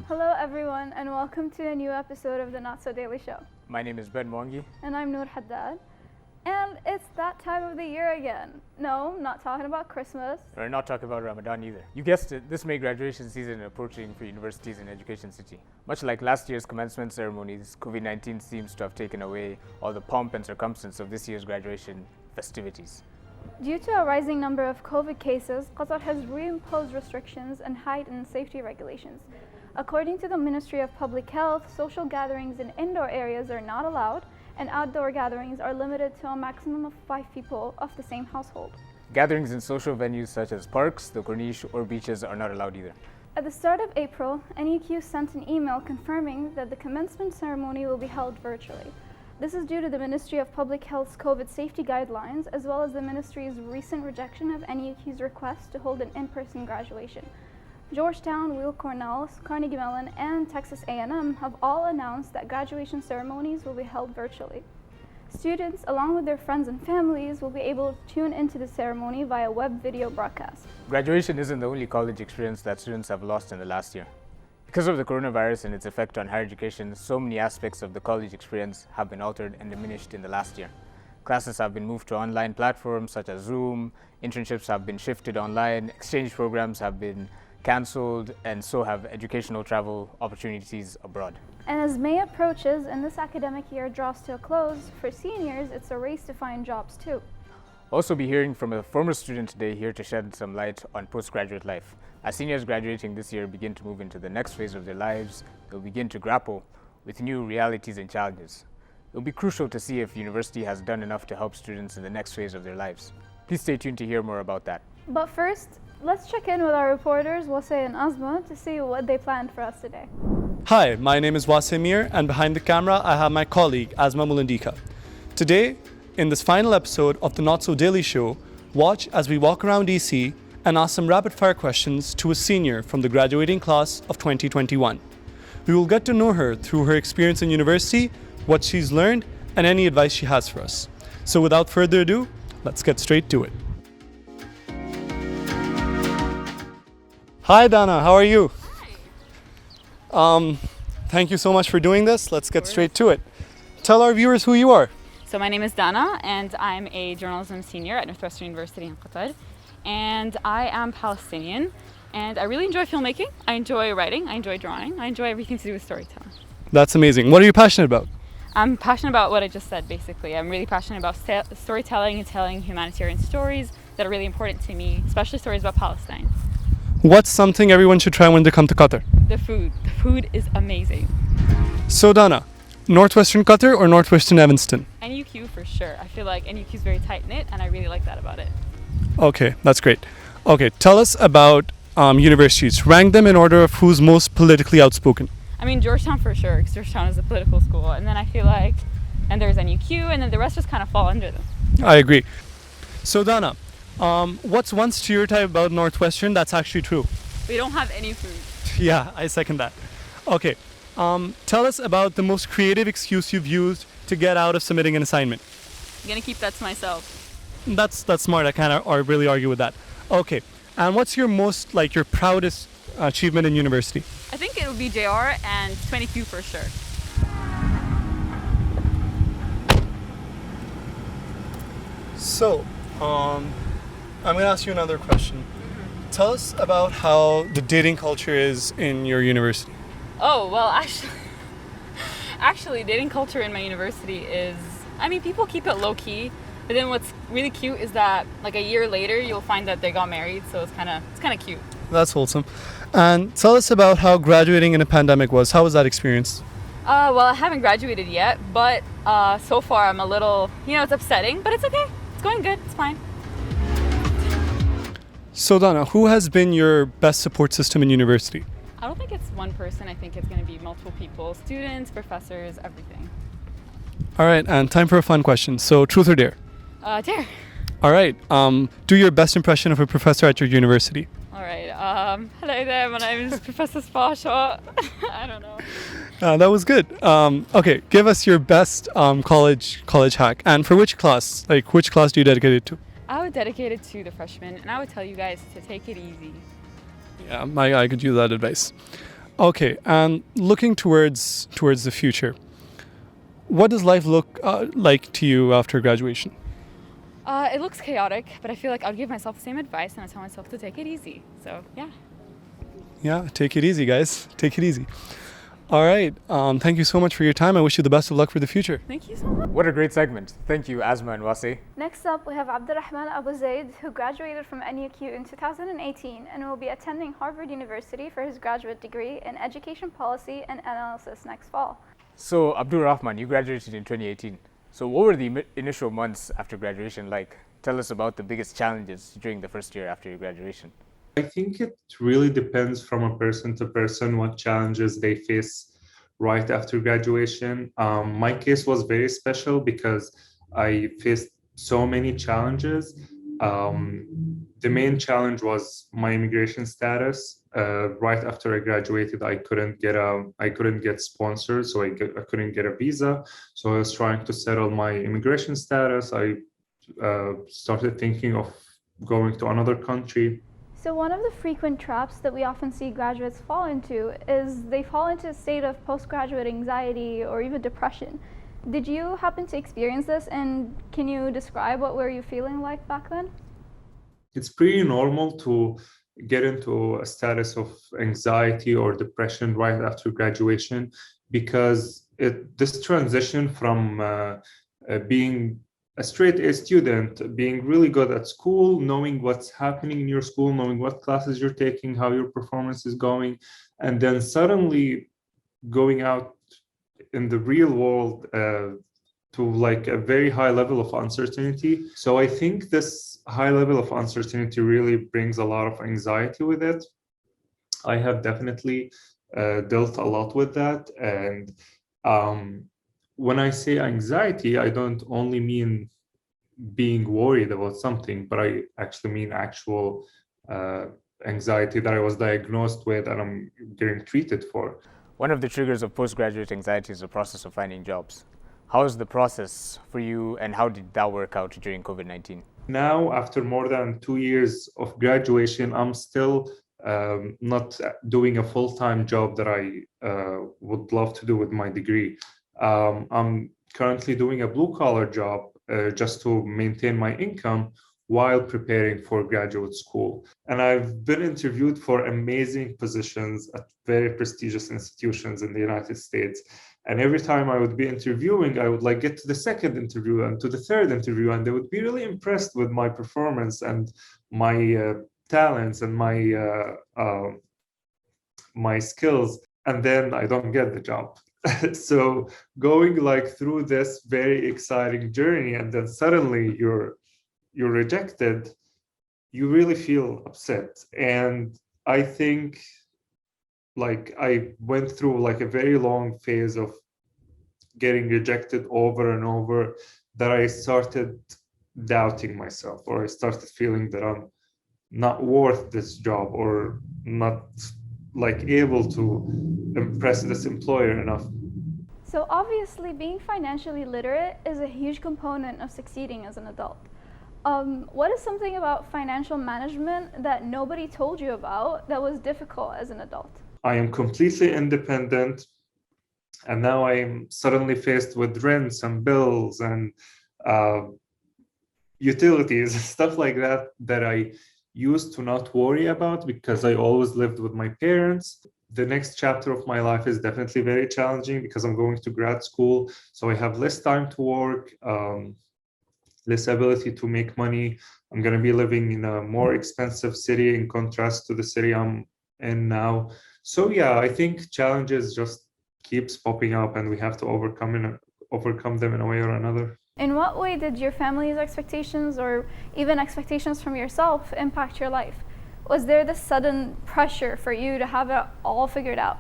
Hello everyone and welcome to a new episode of the Not So Daily Show. My name is Ben Mwangi. And I'm Noor Haddad. And it's that time of the year again. No, I'm not talking about Christmas. We're not talking about Ramadan either. You guessed it, this May graduation season approaching for universities in Education City. Much like last year's commencement ceremonies, COVID-19 seems to have taken away all the pomp and circumstance of this year's graduation festivities. Due to a rising number of COVID cases, Qatar has reimposed restrictions and heightened safety regulations. According to the Ministry of Public Health, social gatherings in indoor areas are not allowed, and outdoor gatherings are limited to a maximum of 5 people of the same household. Gatherings in social venues such as parks, the Corniche, or beaches are not allowed either. At the start of April, NEQ sent an email confirming that the commencement ceremony will be held virtually. This is due to the Ministry of Public Health's COVID safety guidelines, as well as the Ministry's recent rejection of NEQ's request to hold an in-person graduation. Georgetown, Weill Cornell, Carnegie Mellon, and Texas A&M have all announced that graduation ceremonies will be held virtually. Students, along with their friends and families, will be able to tune into the ceremony via web video broadcast. Graduation isn't the only college experience that students have lost in the last year. Because of the coronavirus and its effect on higher education, so many aspects of the college experience have been altered and diminished in the last year. Classes have been moved to online platforms such as Zoom, internships have been shifted online, exchange programs have been cancelled, and so have educational travel opportunities abroad. And as May approaches and this academic year draws to a close, for seniors, it's a race to find jobs too. Also be hearing from a former student today here to shed some light on postgraduate life. As seniors graduating this year begin to move into the next phase of their lives, they'll begin to grapple with new realities and challenges. It'll be crucial to see if university has done enough to help students in the next phase of their lives. Please stay tuned to hear more about that. But first, let's check in with our reporters, Wasay and Asma, to see what they planned for us today. Hi, my name is Wasimir, and behind the camera I have my colleague Asma Mulandika. Today, in this final episode of the Not So Daily Show, watch as we walk around DC and ask some rapid-fire questions to a senior from the graduating class of 2021. We will get to know her through her experience in university, what she's learned, and any advice she has for us. So without further ado, let's get straight to it. Hi Donna, how are you? Hi. Thank you so much for doing this. Let's get straight to it. Tell our viewers who you are. So my name is Donna and I'm a journalism senior at Northwestern University in Qatar. And I am Palestinian and I really enjoy filmmaking. I enjoy writing, I enjoy drawing, I enjoy everything to do with storytelling. That's amazing. What are you passionate about? I'm passionate about what I just said basically. I'm really passionate about storytelling and telling humanitarian stories that are really important to me, especially stories about Palestine. What's something everyone should try when they come to Qatar? The food. The food is amazing. So Donna, Northwestern Qatar or Northwestern Evanston? NUQ for sure. I feel like NUQ is very tight-knit and I really like that about it. Okay, that's great. Okay, tell us about universities. Rank them in order of who's most politically outspoken. I mean, Georgetown for sure, because Georgetown is a political school. And then I feel like, and there's NUQ, and then the rest just kind of fall under them. I agree. So Donna, what's one stereotype about Northwestern that's actually true? We don't have any food. Yeah, I second that. Okay, tell us about the most creative excuse you've used to get out of submitting an assignment. I'm gonna keep that to myself. That's smart. I can't really argue with that. Okay, and what's your your proudest achievement in university? I think it would be JR and 20Q for sure. So, I'm gonna ask you another question. Tell us about how the dating culture is in your university. Oh, well, actually, dating culture in my university is, I mean, people keep it low key, but then what's really cute is that like a year later, you'll find that they got married, so it's kind of cute. That's wholesome. And tell us about how graduating in a pandemic was. How was that experience? Well, I haven't graduated yet, but so far I'm a little, it's upsetting, but it's okay. It's going good. It's fine. So Donna, who has been your best support system in university? I don't think it's one person. I think it's going to be multiple people, students, professors, everything. All right, and time for a fun question. So truth or dare? Dare. All right, do your best impression of a professor at your university. All right, hello there, my name is Professor Spasha. I don't know. That was good. Okay, give us your best college hack. And for which class? Like, which class do you dedicate it to? I would dedicate it to the freshmen, and I would tell you guys to take it easy. Yeah, I could use that advice. Okay, and looking towards the future, what does life look like to you after graduation? It looks chaotic, but I feel like I'll give myself the same advice and I tell myself to take it easy. So, yeah. Yeah, take it easy, guys. Take it easy. All right. Thank you so much for your time. I wish you the best of luck for the future. Thank you so much. What a great segment. Thank you, Asma and Wasi. Next up, we have Abdulrahman Abu Zaid, who graduated from NUQ in 2018 and will be attending Harvard University for his graduate degree in Education Policy and Analysis next fall. So, Abdulrahman, you graduated in 2018. So, what were the initial months after graduation like? Tell us about the biggest challenges during the first year after your graduation. I think it really depends from a person to person what challenges they face right after graduation. My case was very special because I faced so many challenges. The main challenge was my immigration status. Right after I graduated, I couldn't get sponsored, so I couldn't get a visa. So I was trying to settle my immigration status. I started thinking of going to another country. So one of the frequent traps that we often see graduates fall into is they fall into a state of postgraduate anxiety or even depression. Did you happen to experience this, and can you describe what were you feeling like back then? It's pretty normal to get into a status of anxiety or depression right after graduation because this transition from being a straight A student, being really good at school, knowing what's happening in your school, knowing what classes you're taking, how your performance is going, and then suddenly going out in the real world to like a very high level of uncertainty. So I think this high level of uncertainty really brings a lot of anxiety with it. I have definitely dealt a lot with that. And when I say anxiety, I don't only mean being worried about something, but I actually mean actual anxiety that I was diagnosed with and I'm getting treated for. One of the triggers of postgraduate anxiety is the process of finding jobs. How is the process for you, and how did that work out during COVID-19? Now, after more than 2 years of graduation, I'm still not doing a full-time job that I would love to do with my degree. I'm currently doing a blue-collar job just to maintain my income while preparing for graduate school. And I've been interviewed for amazing positions at very prestigious institutions in the United States. And every time I would be interviewing, I would like get to the second interview and to the third interview, and they would be really impressed with my performance and my talents and my skills. And then I don't get the job. So going like through this very exciting journey, and then suddenly you're rejected, you really feel upset. And I think like I went through like a very long phase of getting rejected over and over, that I started doubting myself, or I started feeling that I'm not worth this job or not like able to impress this employer enough. So obviously being financially literate is a huge component of succeeding as an adult. What is something about financial management that nobody told you about that was difficult as an adult? I am completely independent, and now I'm suddenly faced with rents and bills and utilities, stuff like that, that I used to not worry about because I always lived with my parents. The next chapter of my life is definitely very challenging because I'm going to grad school, so I have less time to work, less ability to make money. I'm going to be living in a more expensive city in contrast to the city I'm in now. So yeah, I think challenges just keeps popping up and we have to overcome them in a way or another. In what way did your family's expectations or even expectations from yourself impact your life? Was there this sudden pressure for you to have it all figured out?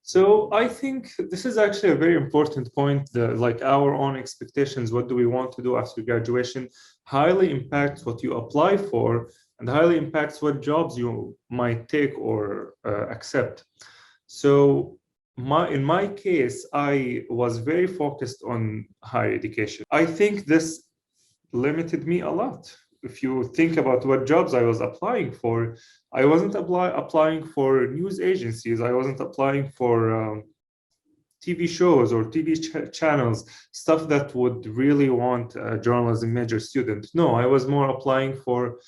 So I think this is actually a very important point. Like our own expectations, what do we want to do after graduation, highly impacts what you apply for and highly impacts what jobs you might take or accept. So in my case, I was very focused on higher education. I think this limited me a lot if you think about what jobs I was applying for, I wasn't applying for news agencies. I wasn't applying for TV shows or TV channels, stuff that would really want a journalism major student. No, I was more applying for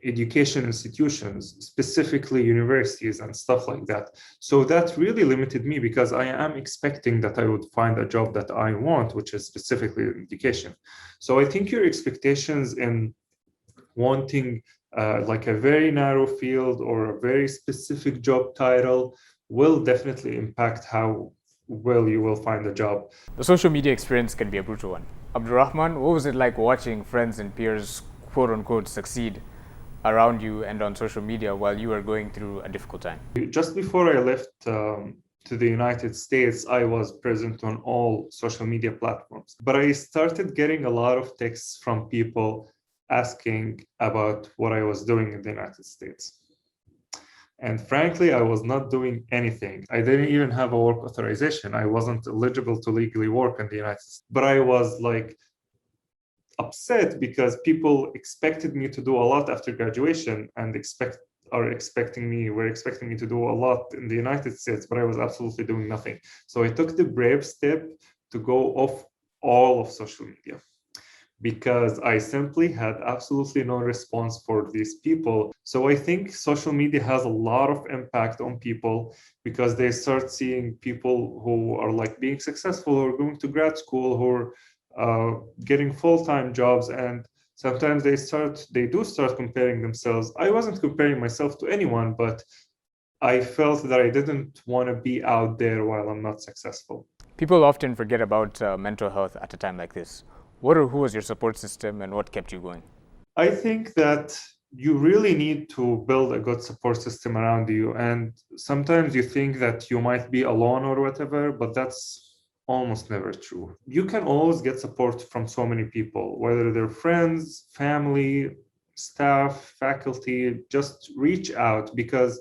education institutions, specifically universities and stuff like that. So that really limited me because I am expecting that I would find a job that I want, which is specifically education. So I think your expectations in wanting like a very narrow field or a very specific job title will definitely impact how well you will find a job. The social media experience can be a brutal one. Abdulrahman, what was it like watching friends and peers, quote unquote, succeed around you and on social media while you were going through a difficult time? Just before I left to the United States, I was present on all social media platforms. But I started getting a lot of texts from people asking about what I was doing in the United States. And frankly, I was not doing anything. I didn't even have a work authorization. I wasn't eligible to legally work in the United States. But I was like upset because people expected me to do a lot after graduation and were expecting me to do a lot in the United States, but I was absolutely doing nothing. So I took the brave step to go off all of social media because I simply had absolutely no response for these people. So I think social media has a lot of impact on people because they start seeing people who are like being successful or going to grad school, who are getting full-time jobs, and sometimes they do start comparing themselves. I wasn't comparing myself to anyone, but I felt that I didn't want to be out there while I'm not successful. People often forget about mental health at a time like this. Who was your support system and what kept you going? I think that you really need to build a good support system around you. And sometimes you think that you might be alone or whatever, but that's almost never true. You can always get support from so many people, whether they're friends, family, staff, faculty. Just reach out because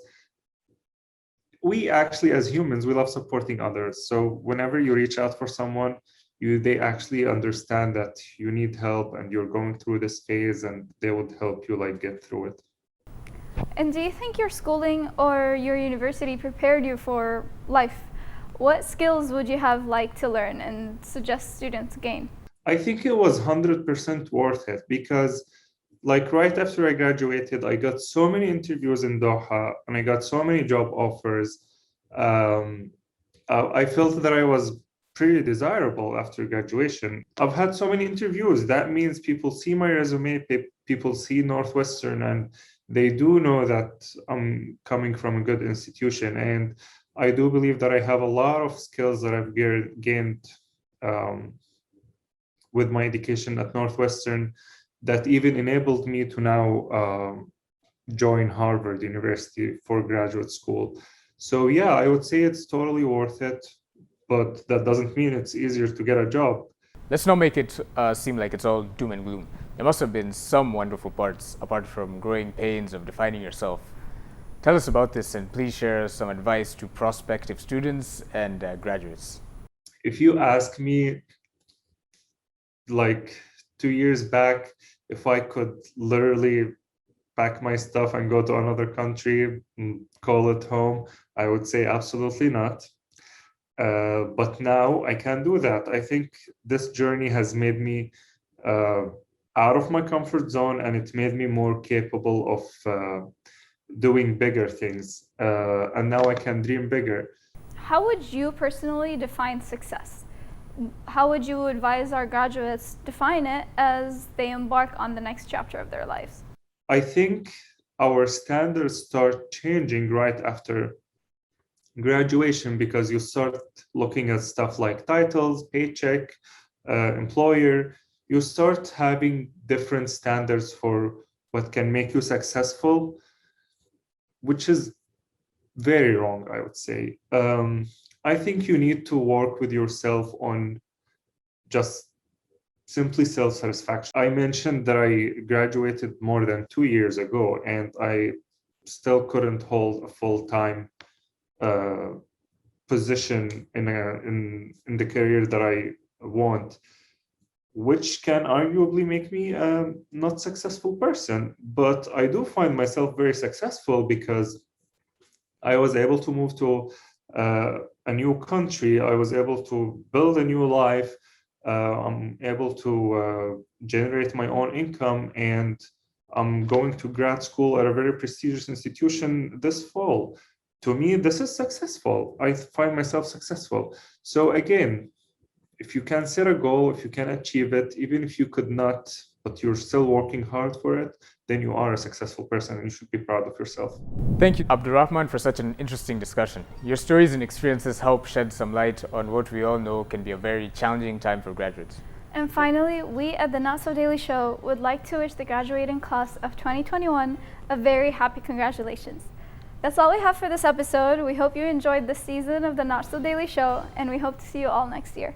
we actually, as humans, we love supporting others. So whenever you reach out for someone, they actually understand that you need help and you're going through this phase, and they would help you like get through it. And do you think your schooling or your university prepared you for life? What skills would you have liked to learn and suggest students gain? I think it was 100% worth it because like right after I graduated, I got so many interviews in Doha and I got so many job offers. I felt that I was pretty desirable after graduation. I've had so many interviews. That means people see my resume, people see Northwestern, and they do know that I'm coming from a good institution. And I do believe that I have a lot of skills that I've gained with my education at Northwestern that even enabled me to now join Harvard University for graduate school. So yeah, I would say it's totally worth it, but that doesn't mean it's easier to get a job. Let's not make it seem like it's all doom and gloom. There must have been some wonderful parts apart from growing pains of defining yourself. Tell us about this and please share some advice to prospective students and graduates. If you ask me like 2 years back, if I could literally pack my stuff and go to another country and call it home, I would say absolutely not. But now I can do that. I think this journey has made me out of my comfort zone, and it made me more capable of doing bigger things. And now I can dream bigger. How would you personally define success? How would you advise our graduates define it as they embark on the next chapter of their lives? I think our standards start changing right after graduation because you start looking at stuff like titles, paycheck, employer. You start having different standards for what can make you successful, which is very wrong, I would say. I think you need to work with yourself on just simply self-satisfaction. I mentioned that I graduated more than 2 years ago, and I still couldn't hold a full-time position in the career that I want. which can arguably make me a not successful person. But I do find myself very successful because I was able to move to a new country. I was able to build a new life. I'm able to generate my own income, and I'm going to grad school at a very prestigious institution this fall. To me, this is successful. I find myself successful. So again, if you can set a goal, if you can achieve it, even if you could not, but you're still working hard for it, then you are a successful person and you should be proud of yourself. Thank you, Abdulrahman, for such an interesting discussion. Your stories and experiences help shed some light on what we all know can be a very challenging time for graduates. And finally, we at the Not So Daily Show would like to wish the graduating class of 2021 a very happy congratulations. That's all we have for this episode. We hope you enjoyed this season of the Not So Daily Show, and we hope to see you all next year.